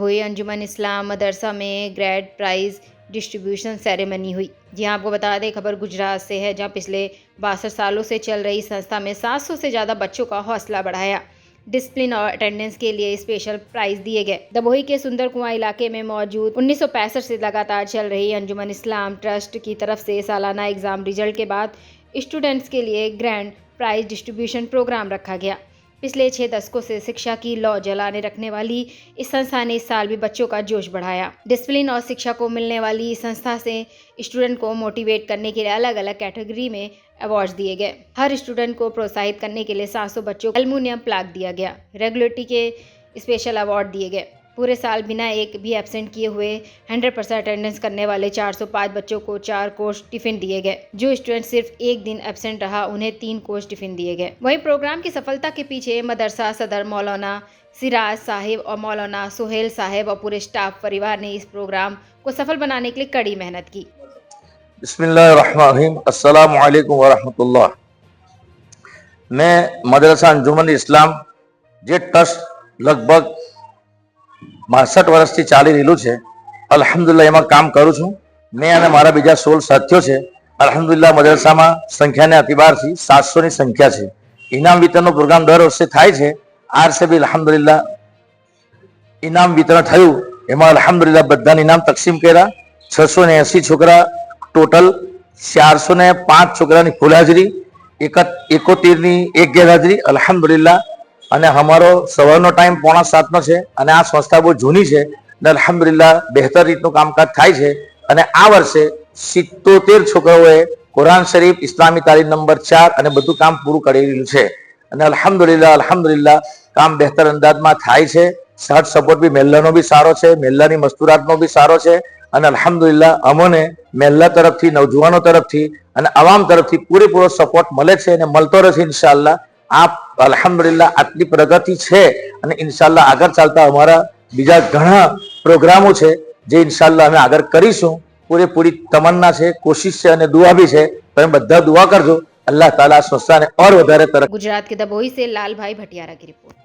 दभोई अंजुमन इस्लाम मदरसा में grade price distribution ceremony हुई। जी हाँ, आपको बता दें, खबर गुजरात से है, जहाँ पिछले 62 सालों से चल रही संस्था में 700 से ज़्यादा बच्चों का हौसला बढ़ाया। डिसिप्लिन और अटेंडेंस के लिए स्पेशल प्राइज दिए गए। दभोई के सुंदर कुआं इलाके में मौजूद 1965 से लगातार चल रही अंजुमन इस्लाम ट्रस्ट की तरफ से सालाना एग्जाम रिजल्ट के बाद स्टूडेंट्स के लिए ग्रैंड प्राइज डिस्ट्रीब्यूशन प्रोग्राम रखा गया। पिछले 6 दशकों से शिक्षा की लौ जलाने रखने वाली इस संस्था ने इस साल भी बच्चों का जोश बढ़ाया। डिसिप्लिन और शिक्षा को मिलने वाली इस संस्था से स्टूडेंट को मोटिवेट करने के लिए अलग अलग कैटेगरी में अवार्ड्स दिए गए। हर स्टूडेंट को प्रोत्साहित करने के लिए 700 बच्चों को एल्युमिनियम प्लाक दिया गया। रेगुलरिटी के स्पेशल अवार्ड दिए गए। पूरे साल बिना एक भी एब्सेंट किए हुए 100% अटेंडेंस करने वाले 405 बच्चों को 4 कोर्स टिफिन दिए गए। जो स्टूडेंट सिर्फ एक दिन एब्सेंट रहा, उन्हें 3 कोर्स टिफिन दिए गए। वहीं प्रोग्राम की सफलता के पीछे मदरसा सदर मौलाना सिराज साहिब और मौलाना सुहेल साहिब और पूरे स्टाफ परिवार ने इस प्रोग्राम को सफल बनाने के लिए कड़ी मेहनत की। बिस्मिल्लाहिर्रहमानिर्रहीम, अस्सलामु अलैकुम वरहमतुल्लाह। मैं मदरसा अंजुमन इस्लाम जे ट्रस्ट लगभग 62 વર્ષથી ચાલી રહેલું છે। અલ્હમ્દુલિલ્લાહ એમાં કામ કરું છું। મેં અને મારા બીજા 16 સાથીઓ છે। અલ્હમ્દુલિલ્લાહ મદરસામાં સંખ્યાને અતિબારથી 700 ની સંખ્યા છે। ઇનામ વિતરણનો પ્રોગ્રામ દર વર્ષે થાય છે। આ વર્ષે બી અલ્હમ્દુલિલ્લાહ ઇનામ વિતરણ થયું। એમાં અલ્હમ્દુલિલ્લાહ બધાને ઇનામ તકસીમ કર્યા। 680 છોકરા ટોટલ, 405 છોકરાની ફૂલ હાજરી, 71 ની એક ગેરહાજરી। અલ્હમ્દુલિલ્લાહ। અને અમારો સવારનો ટાઈમ 6:45 નો છે અને આ સંસ્થા બહુ જૂની છે અને અલ્હમ્દુલિલ્લાહ બહેતર રીતનું કામકાજ થાય છે। અને આ વર્ષે 77 છોકરાઓએ કુરાન શરીફ, ઇસ્લામી તાલીમ નંબર 4 અને બધું કામ પૂરું કરેલું છે। અને અલ્હમ્દુલિલ્લાહ કામ બહેતર અંદાજમાં થાય છે। સાથ સપોર્ટ બી મહેલ્લાનો બી સારો છે, મહેલ્લાની મસ્તુરાતનો બી સારો છે। અને અલ્હમ્દુલિલ્લાહ અમોને મહેલ્લા તરફથી, નવજુવાનો તરફથી અને અવામ તરફથી પૂરેપૂરો સપોર્ટ મળે છે અને મળતો રહેશે ઇન્શાઅલ્લાહ। आप अल्हम्दुलिल्लाह आटली प्रगति है અને ઇન્શાઅલ્લાહ આગળ ચાલતા અમારા બીજા ઘણા પ્રોગ્રામો છે જે ઇન્શાઅલ્લાહ અમે આગળ કરીશું। પૂરેપૂરી તમન્ના છે, કોશિશ છે અને દુઆ બી છે। તમે બધા દુઆ કરજો, અલ્લાહ તાલા સંસ્થાને और વધારે તરક્કી। गुजरात के दभोई से लाल भाई भटियारा की रिपोर्ट।